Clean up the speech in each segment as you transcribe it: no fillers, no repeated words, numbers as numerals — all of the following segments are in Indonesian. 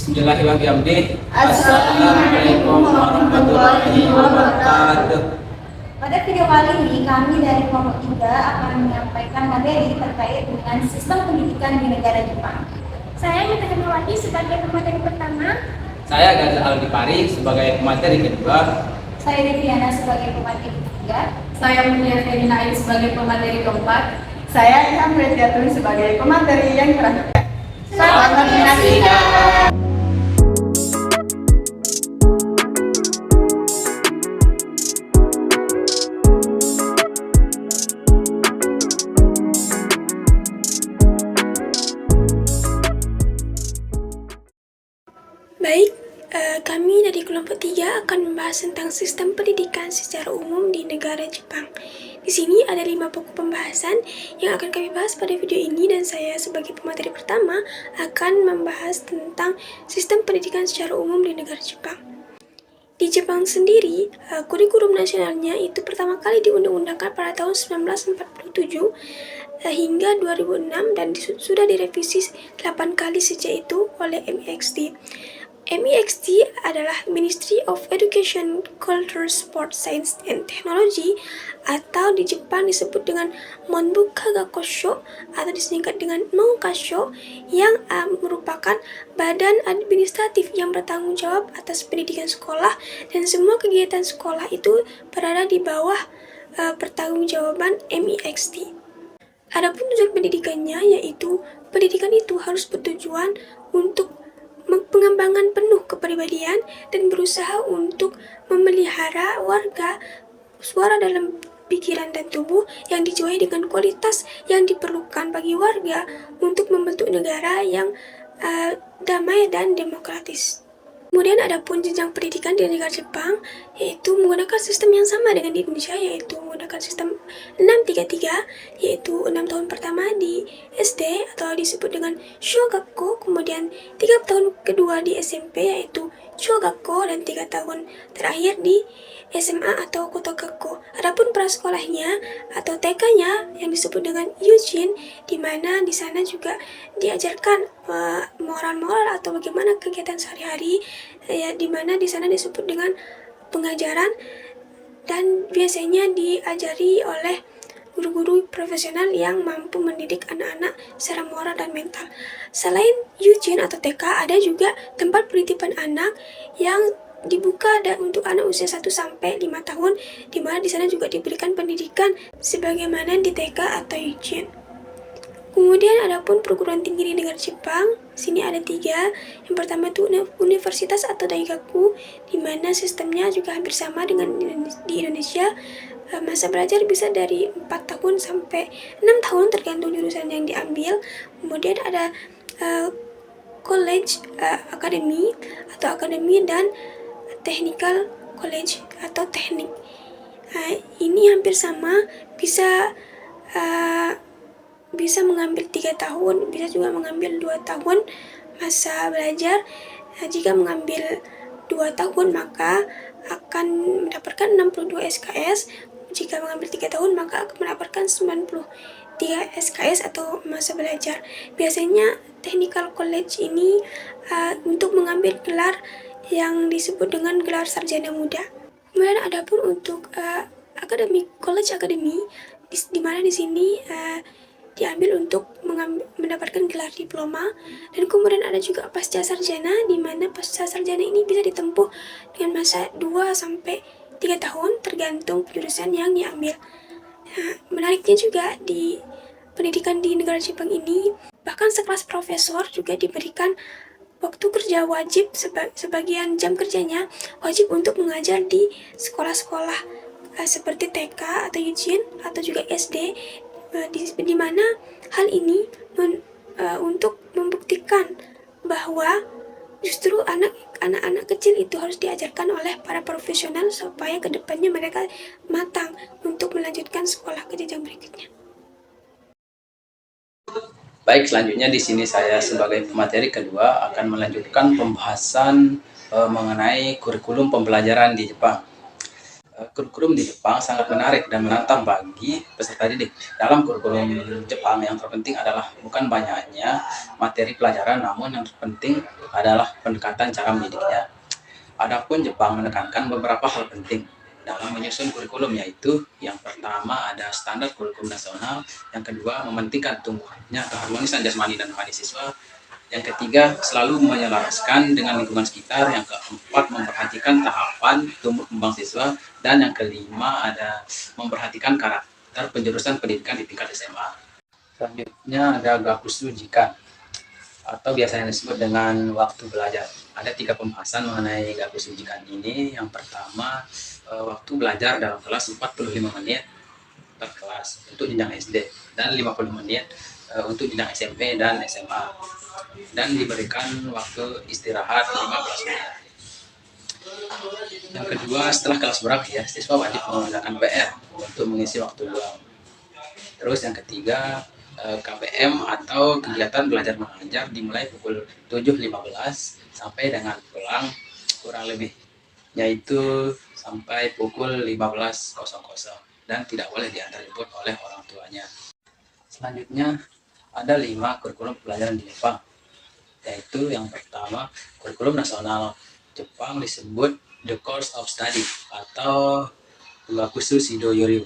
Bismillahirrahmanirrahim. Assalamualaikum warahmatullahi wabarakatuh. Pada video kali ini, kami dari kelompok 3 akan menyampaikan materi terkait dengan sistem pendidikan di negara Jepang. Saya Mita Hemawati sebagai pemateri pertama. Saya Gaza Aldipari sebagai pemateri kedua. Saya Deviana sebagai pemateri ketiga. Saya Munia Ferdina Ain sebagai pemateri keempat. Saya Ilham Retiatun sebagai pemateri yang terakhir. Selamat menyaksikan. Baik, kami dari kelompok 3 akan membahas tentang sistem pendidikan secara umum di negara Jepang. Di sini ada 5 pokok pembahasan yang akan kami bahas pada video ini, dan saya sebagai pemateri pertama akan membahas tentang sistem pendidikan secara umum di negara Jepang. Di Jepang sendiri, kurikulum nasionalnya itu pertama kali diundang-undangkan pada tahun 1947 hingga 2006 dan sudah direvisi 8 kali sejak itu oleh MIXT. MIXT adalah Ministry of Education, Culture, Sport, Science, and Technology, atau di Jepang disebut dengan Monbuka Gakosho atau disingkat dengan Monkasho, yang merupakan badan administratif yang bertanggung jawab atas pendidikan sekolah, dan semua kegiatan sekolah itu berada di bawah pertanggungjawaban MIXT. Adapun tujuan pendidikannya yaitu pendidikan itu harus bertujuan untuk pengembangan penuh kepribadian dan berusaha untuk memelihara warga suara dalam pikiran dan tubuh yang dijiwai dengan kualitas yang diperlukan bagi warga untuk membentuk negara yang damai dan demokratis. Kemudian ada pun jenjang pendidikan di negara Jepang, yaitu menggunakan sistem yang sama dengan di Indonesia, yaitu menggunakan sistem 633, yaitu 6 tahun pertama di SD atau disebut dengan Shogakko, kemudian 3 tahun kedua di SMP yaitu Shogakko, dan 3 tahun terakhir di SMA atau Kotogakko. Adapun prasekolahnya atau TK-nya yang disebut dengan Yujin, di mana di sana juga diajarkan moral-moral atau bagaimana kegiatan sehari-hari, ya, di mana di sana disebut dengan pengajaran dan biasanya diajari oleh guru-guru profesional yang mampu mendidik anak-anak secara moral dan mental. Selain Yujin atau TK, ada juga tempat penitipan anak yang dibuka untuk anak usia 1 sampai 5 tahun, di mana di sana juga diberikan pendidikan sebagaimana di TK atau Yujin. Kemudian ada pun perguruan tinggi di negara Jepang. Sini ada 3. Yang pertama itu universitas atau daigaku, di mana sistemnya juga hampir sama dengan di Indonesia. Masa belajar bisa dari 4 tahun sampai 6 tahun tergantung jurusan yang diambil. Kemudian ada college academy atau akademi dan technical college atau teknik. Ini hampir sama, bisa mengambil 3 tahun, bisa juga mengambil 2 tahun masa belajar. Jika mengambil 2 tahun maka akan mendapatkan 62 SKS. Jika mengambil 3 tahun maka akan mendapatkan 93 SKS atau masa belajar. Biasanya technical college ini untuk mengambil gelar yang disebut dengan gelar sarjana muda. Kemudian ada pun untuk college academy, di mana di sini diambil untuk mendapatkan gelar diploma. Dan kemudian ada juga pasca sarjana, di mana pasca sarjana ini bisa ditempuh dengan masa 2 sampai 3 tahun tergantung jurusan yang diambil. Menariknya juga di pendidikan di negara Jepang ini, bahkan sekelas profesor juga diberikan waktu kerja wajib, sebagian jam kerjanya wajib untuk mengajar di sekolah-sekolah seperti TK atau Yujin atau juga SD, di mana hal ini untuk membuktikan bahwa justru anak-anak kecil itu harus diajarkan oleh para profesional supaya kedepannya mereka matang untuk melanjutkan sekolah ke jenjang berikutnya. Baik, selanjutnya di sini saya sebagai pemateri kedua akan melanjutkan pembahasan mengenai kurikulum pembelajaran di Jepang. Kurikulum di Jepang sangat menarik dan menantang bagi peserta didik. Dalam kurikulum Jepang yang terpenting adalah bukan banyaknya materi pelajaran, namun yang terpenting adalah pendekatan cara mendidiknya. Adapun Jepang menekankan beberapa hal penting dalam menyusun kurikulum, yaitu yang pertama ada standar kurikulum nasional, yang kedua mementingkan tumbuhnya keharmonisan jasmani dan rohani siswa, yang ketiga selalu menyelaraskan dengan lingkungan sekitar, yang keempat memperhatikan tahapan tumbuh kembang siswa, dan yang kelima ada memperhatikan karakter penjurusan pendidikan di tingkat SMA. Selanjutnya ada Gakusu Jikan atau biasanya disebut dengan waktu belajar. Ada 3 pembahasan mengenai Gakusu Jikan ini. Yang pertama, waktu belajar dalam kelas 45 menit per kelas untuk jenjang SD dan 50 menit untuk jenjang SMP dan SMA, dan diberikan waktu istirahat 15 menit. Yang kedua, setelah kelas berakhir, siswa wajib mengerjakan PR untuk mengisi waktu luang. Terus yang ketiga, KBM atau kegiatan belajar mengajar dimulai pukul 7.15 sampai dengan pulang kurang lebih, yaitu sampai pukul 15.00, dan tidak boleh diantar jemput oleh orang tuanya. Selanjutnya ada 5 kurikulum pelajaran di Jepang, yaitu yang pertama kurikulum nasional Jepang disebut The Course of Study atau Gakusu Shido Yoryu.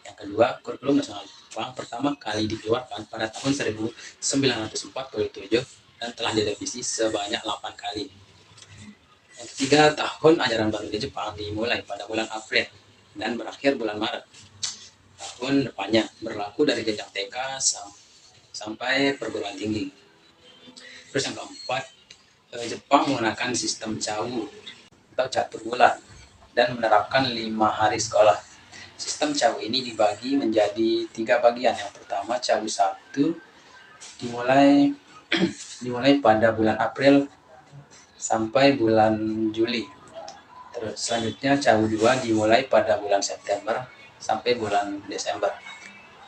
Yang kedua, kurikulum nasional Jepang pertama kali dikeluarkan pada tahun 1947 dan telah direvisi sebanyak 8 kali. Yang ketiga, tahun ajaran baru di Jepang dimulai pada bulan April dan berakhir bulan Maret tahun depannya, berlaku dari jenjang TK sampai perguruan tinggi. Terus yang keempat, Jepang menggunakan sistem CAWU atau catur bulan dan menerapkan 5 hari sekolah. Sistem CAWU ini dibagi menjadi 3 bagian. Yang pertama, CAWU 1 dimulai pada bulan April sampai bulan Juli. Terus selanjutnya CAWU 2 dimulai pada bulan September sampai bulan Desember.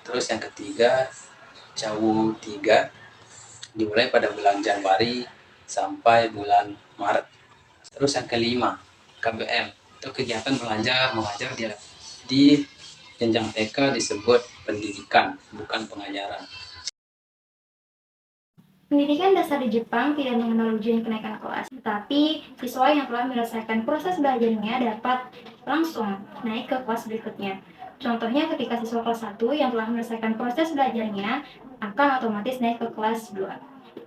Terus yang ketiga, CAWU 3 dimulai pada bulan Januari sampai bulan Maret. Terus yang kelima, KBM atau kegiatan belajar mengajar di jenjang TK disebut pendidikan, bukan pengajaran. Pendidikan dasar di Jepang tidak mengenal ujian kenaikan kelas, tetapi siswa yang telah menyelesaikan proses belajarnya dapat langsung naik ke kelas berikutnya. Contohnya ketika siswa kelas 1 yang telah menyelesaikan proses belajarnya akan otomatis naik ke kelas 2.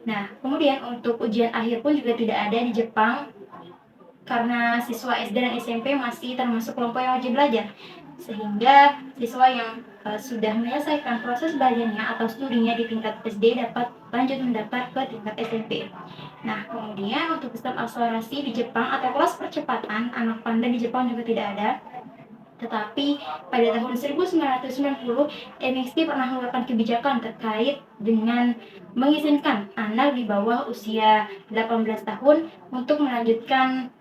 Nah, kemudian untuk ujian akhir pun juga tidak ada di Jepang karena siswa SD dan SMP masih termasuk kelompok yang wajib belajar. Sehingga siswa yang sudah menyelesaikan proses belajarnya atau studinya di tingkat SD dapat lanjut mendaftar ke tingkat SMP. Nah, kemudian untuk sistem akselerasi di Jepang atau kelas percepatan anak panda di Jepang juga tidak ada. Tetapi pada tahun 1990, MXT pernah mengeluarkan kebijakan terkait dengan mengizinkan anak di bawah usia 18 tahun untuk melanjutkan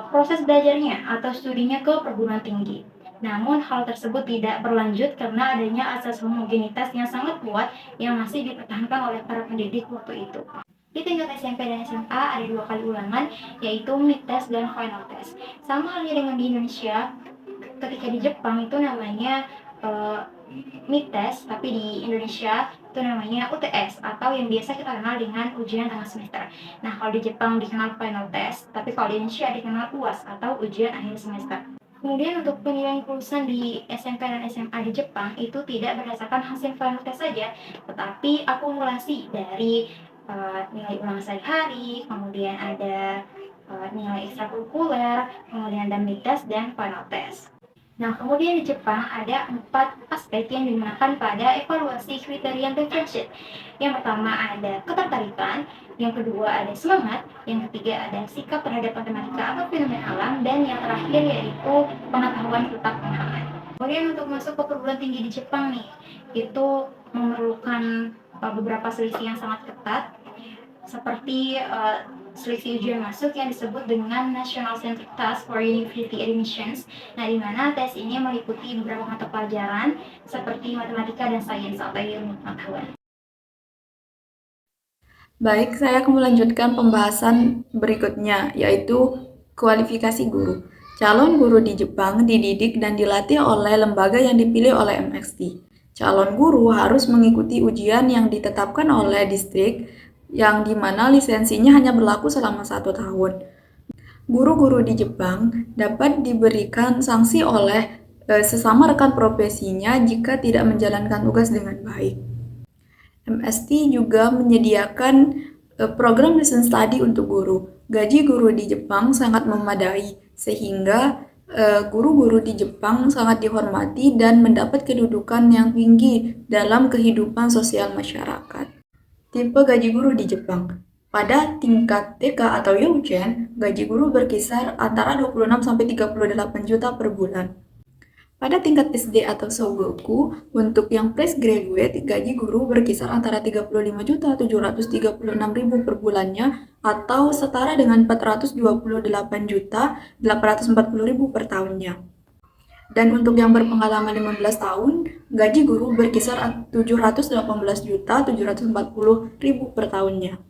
proses belajarnya atau studinya ke perguruan tinggi. Namun hal tersebut tidak berlanjut karena adanya asas homogenitas yang sangat kuat yang masih dipertahankan oleh para pendidik waktu itu. Di tingkat SMP dan SMA ada 2 kali ulangan, yaitu mid test dan final test. Sama halnya dengan di Indonesia, ketika di Jepang itu namanya mid test, tapi di Indonesia itu namanya UTS atau yang biasa kita kenal dengan ujian tengah semester. Nah, kalau di Jepang dikenal final test, tapi kalau di Indonesia dikenal UAS atau ujian akhir semester. Kemudian untuk penilaian kelulusan di SMP dan SMA di Jepang itu tidak berdasarkan hasil final test saja, tetapi akumulasi dari nilai ulangan sehari-hari, kemudian ada nilai ekstrakurikuler, kemudian ada mid test dan final test. Nah, kemudian di Jepang ada 4 aspek yang digunakan pada evaluasi kriteria differentiate. Yang pertama ada ketertarikan, yang kedua ada semangat, yang ketiga ada sikap terhadap matematika atau fenomena alam, dan yang terakhir yaitu pengetahuan tentang pemahaman. Kemudian untuk masuk ke perguruan tinggi di Jepang nih, itu memerlukan beberapa seleksi yang sangat ketat, seperti seleksi ujian masuk yang disebut dengan National Centric Task for University Admissions. Nah, di mana tes ini meliputi beberapa mata pelajaran seperti matematika dan sains atau ilmu pengetahuan. Baik, saya akan melanjutkan pembahasan berikutnya, yaitu kualifikasi guru. Calon guru di Jepang dididik dan dilatih oleh lembaga yang dipilih oleh MXT. Calon guru harus mengikuti ujian yang ditetapkan oleh distrik, yang dimana lisensinya hanya berlaku selama 1 tahun. Guru-guru di Jepang dapat diberikan sanksi oleh sesama rekan profesinya jika tidak menjalankan tugas dengan baik. MST juga menyediakan program listen study untuk guru. Gaji guru di Jepang sangat memadai, sehingga guru-guru di Jepang sangat dihormati dan mendapat kedudukan yang tinggi dalam kehidupan sosial masyarakat. Tipe gaji guru di Jepang. Pada tingkat TK atau Youchen, gaji guru berkisar antara 26 sampai 38 juta per bulan. Pada tingkat SD atau Shogoku, untuk yang fresh graduate, gaji guru berkisar antara 35.736.000 per bulannya atau setara dengan 428.840.000 per tahunnya. Dan untuk yang berpengalaman 15 tahun, gaji guru berkisar 718.740.000 per tahunnya.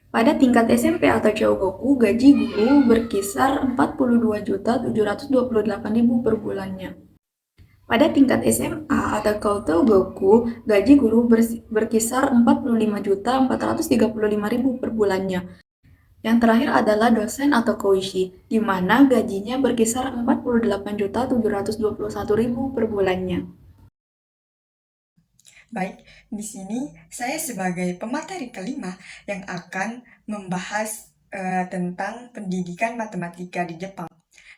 Pada tingkat SMP atau Chogoku, gaji guru berkisar 42.728.000 per bulannya. Pada tingkat SMA atau Kotogoku, gaji guru berkisar 45.435.000 per bulannya. Yang terakhir adalah dosen atau koishi, di mana gajinya berkisar 48.721.000 per bulannya. Baik, di sini saya sebagai pemateri kelima yang akan membahas tentang pendidikan matematika di Jepang.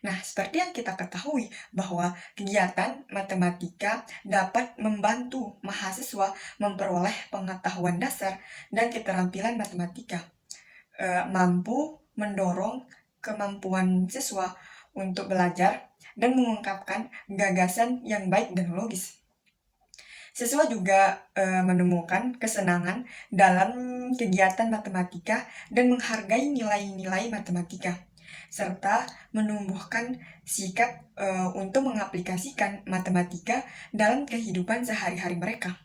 Nah, seperti yang kita ketahui bahwa kegiatan matematika dapat membantu mahasiswa memperoleh pengetahuan dasar dan keterampilan matematika, mampu mendorong kemampuan siswa untuk belajar dan mengungkapkan gagasan yang baik dan logis. Siswa juga menemukan kesenangan dalam kegiatan matematika dan menghargai nilai-nilai matematika, serta menumbuhkan sikap untuk mengaplikasikan matematika dalam kehidupan sehari-hari mereka.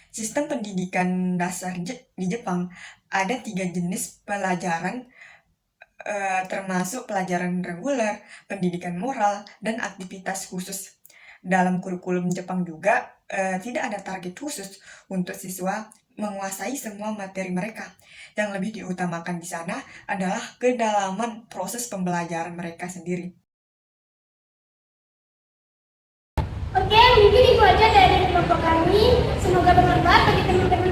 Sistem pendidikan dasar di Jepang ada 3 jenis pelajaran, termasuk pelajaran reguler, pendidikan moral, dan aktivitas khusus. Dalam kurikulum Jepang juga tidak ada target khusus untuk siswa menguasai semua materi mereka. Yang lebih diutamakan di sana adalah kedalaman proses pembelajaran mereka sendiri. Oke, mungkin itu aja dari kelompok kami. Semoga bermanfaat bagi teman-teman